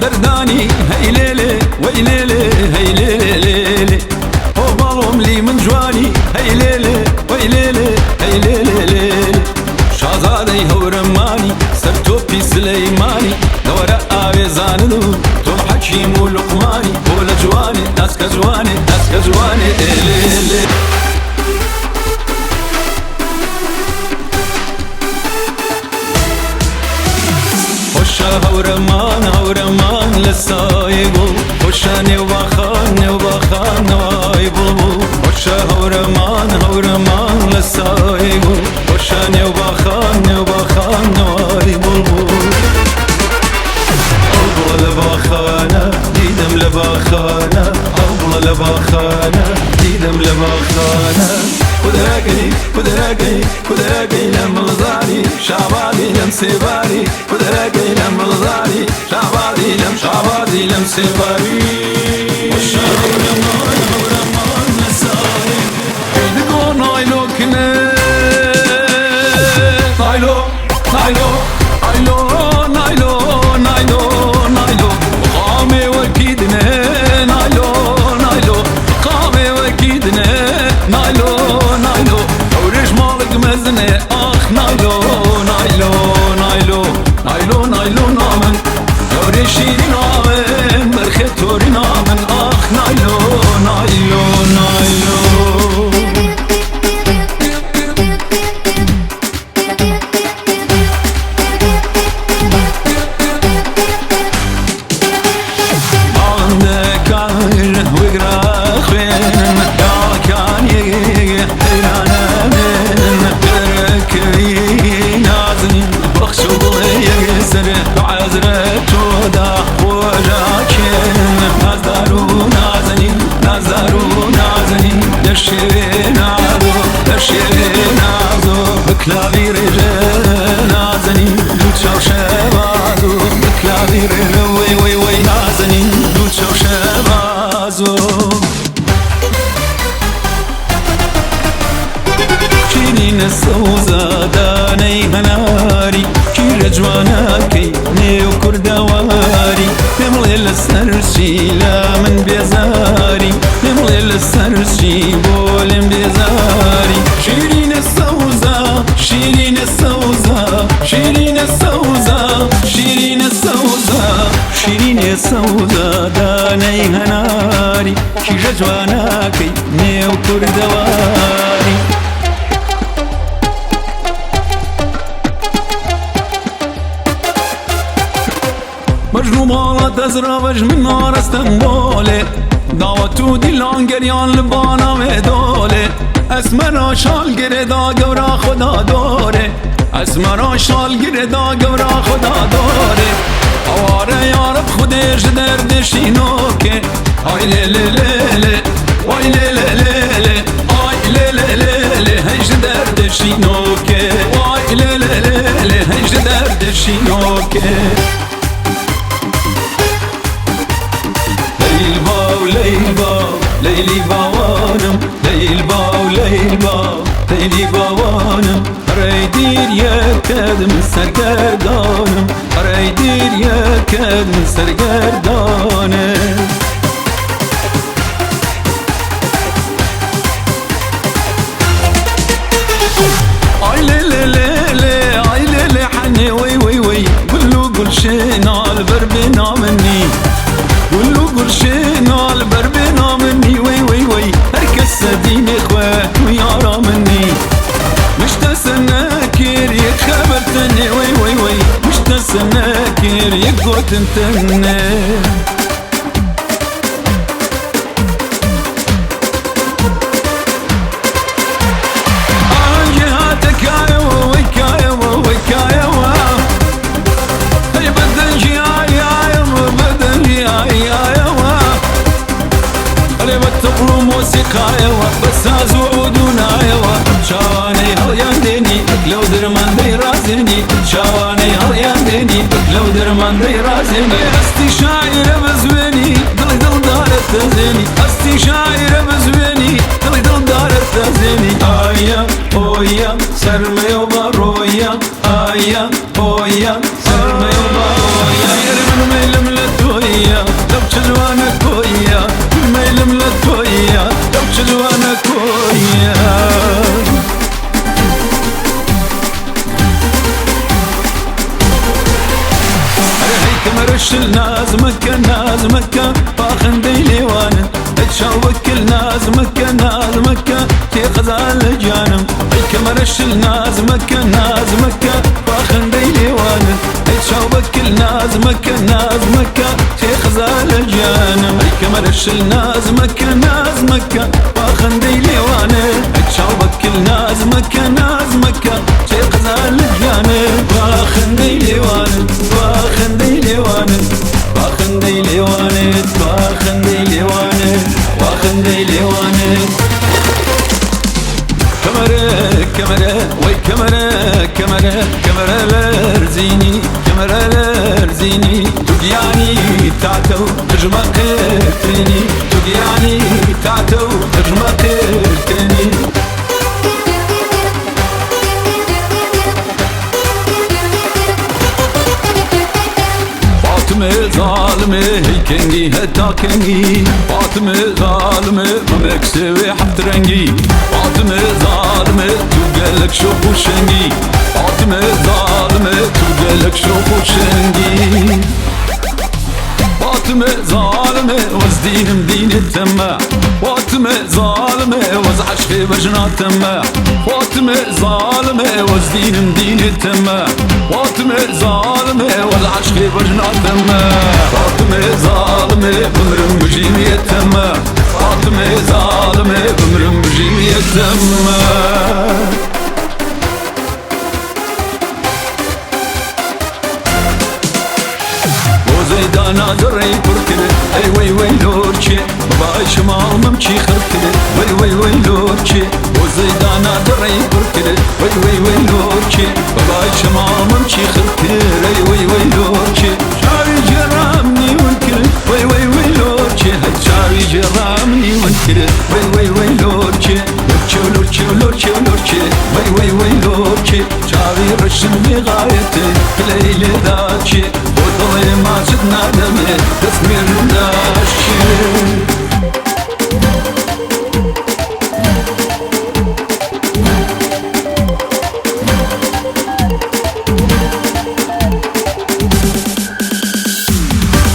سرداني هي ليلي وي ليلي هي ليلي ليلي هو بالهم لي من جواني هي ليلي وي ليلي هي ليلي ليلي شازادي هورماني سرتوبي سليماني دورة آوي زاندو تو حكيم ولقماني ولا جواني ناس كجواني ناس كجواني ليلي خوشا هورمان لسایبو خوشا نوباخان نوای بلبو خوشا هورمان لسایبو خوشا نوباخان نوای بلبو أبغى لباخانة ديدم لباخانة أبغى لباخانة ديدم لباخانة كدراقي لم الغزالي شعبادي لم سيباري كدراقي لم الغزالي شعبادي لم سيباري هورمان لساي يدقو نايلو كنه نايلو قامي وكيدنا نايلو قامي وكيدنا نايلو ورش مالك مزنه اخ نايلو نامن ورشيني نامن برختوري نامن اخ نايلو بكلابي رجال نازني دوتشاو شبازو بكلابي رجال وي نازني دوتشاو شبازو شيرين السوزة داني هناري كي رجوانا كي نيو كردواري نملي للسرشي لا من بيزاري نملي للسرشي بولم بيزاري شيرين السوزة شيرين السوزة داني هناري كي رجوانا كي نيو كردواري مجنو مالا تزرابش من نار استنبوله دعوتو دیلان گریان لبانا و دوله اسمرا شال گره دا گورا خدا داره اسمرا شال گره دا گورا خدا داره آواره یارب خودش دردشینو که آی لیلیلیلی وای لیلیلیلی آی لیلیلیلی هیچ دردشینو که وای لیلیلیلی هیچ دردشینو که ليلي باوانم ليلي باوانم ريدير يا كادم سرگردانم ريدير يا كادم سرگردانم اي ليلي حني وي قل شينا البربنا مني قل شينا البربنا مني وي هركس سديني اخوات ويارا مني مش تسناكر يتخبرتني وي مش تسناكر يقوت انتني بس ازودونا يوا شواني هليان ديني لو درمان دي رازني شواني هليان ديني لو درمان دي رازني استي شاعر بزويني دل دارت تزيني استي شاعر بزويني دل دارت تزيني آيا اويا سرمي وبرويا آيا اويا سرمي وبرويا يرمن ميلم لتويا مكة باخن ديليوان تشوك الناس مكة ناس مكة تي غزال الجانم الكمرش الناس مكة ناس مكة باخن ديليوان تشوك الناس مكة ناس مكة تي غزال الجانم الكمرش الناس مكة ناس مكة باخن ديليوان تشوك الناس مكة ناس مكة تي غزال الجانم باخن ديليوان باخن ديليوان باخن ديليوان باخن ديليوان باخن ديليوان كمرة كمرة وي كمرة كمرة كمرة لرزيني كمرة لرزيني تقياني تعتو تجمع قلتني تقياني تعتو تجمع قلتني فاطمة ظالمة هي كنجي هتا كنجي فاطمة ظالمة ما مكسوي حط رنجي فاطمة ظالمة توقلك شوف وشنجي فاطمة ظالمة توقلك شوف وشنجي فاطمة ظالمة وزدين مدين التماع فاطمة ظالمة وز عشقي بجنا تماع فاطمة ظالمة وزدين مدين التماع فاطمة ظالمة وز عشقي بجنا تماع فاطمة ظالمة بمرم بجيمي التماع فاطمة ظالمة بمرم بجيمي التماع زيدانا زري بركلت اي وي وي لورشي باباي شمال ممشي خركلت وي وي وي لورشي وزيدانا زري بركلت وي وي وي لورشي باباي شمال ممشي خركلت اي وي وي لورشي شاري جرامني ونكلت وي وي وي لورشي هاي شاري جرامني ونكلت وي وي وي لورشي لورشي لورشي لورشي وي وي وي لورشي شاري رشم بغايتي بليلي داتشي وضلي ما جدنا دمي تسمير داشي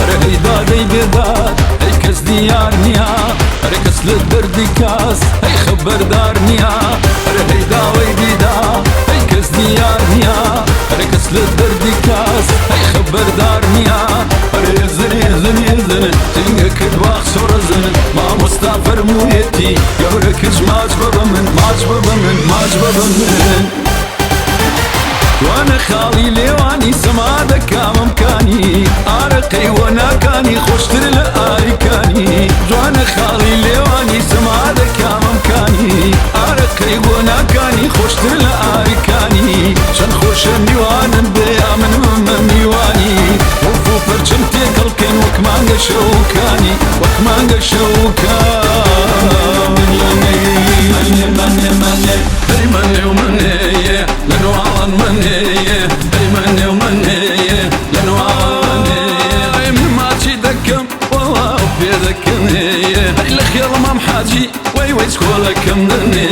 رهيدا دي بيدار هي كس ديار نيا ركس للبرد كاس هي خبر دار نيا رهيدا ويديدا هي كس ديار نيا ركس للبرد كاس هي خبر دار نيا رزن يزن يزن تنقك دواخ سورزن ما مستغفر مويتي يوركش ماجبب من وانا خالي ليواني سمادك ممكاني ارقي وانا كاني خوشتر لآركاني وانا خالي ليواني سمادك ممكاني ارقي وانا كاني خوشتر لآركاني شن خوشن ديوان بيا من ديواني وفو برچمتي كلكن وكمانغ شوكاني وكمانغ شوكاني مني ومني لانو عوان مني مني ومني لانو عوان مني من ما تشدكم والله بيدكني هاي الخير مام حاجي وي وي شكولك مدني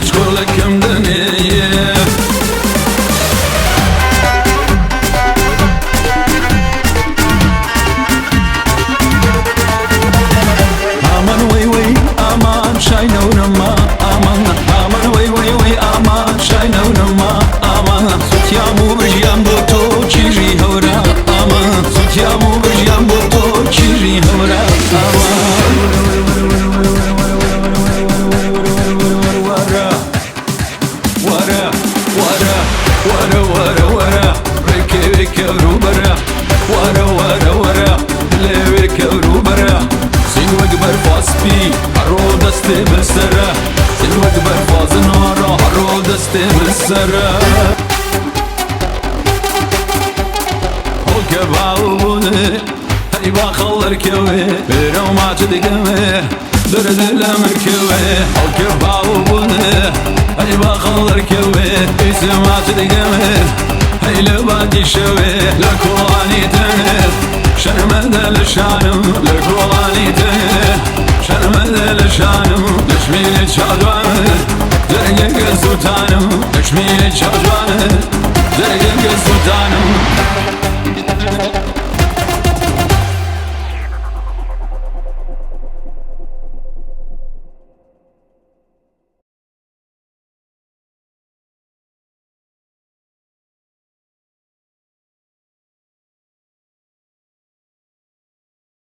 شكولك مدني aman وي وي aman شاينا ونما aman aman وي وي وي aman شاينا ونما aman سوتيامو برجيام بوتو تشيري هورا aman سوتيامو برجيام بوتو تشيري هورا aman ورا ورا ورا ورا ورا ركي روبرا ورا ورا ورا ليك روبرا سينو اكبر فاسبي هرو دستي بالسرا سينو اكبر فاز نارا هرو دستي بالسرا هوك باوني هاي باخلر كوي بيرو ما تدقمي درد الامركوي هوك باوني هاي باخلر كوي اسم ما تدقمي هاي لبادي شوي لكواني تنف شرمد لشانم لكواني تنف شرمد لشانم لشميل شادوان زرقق السلطانم لشميل شادوان زرقق السلطانم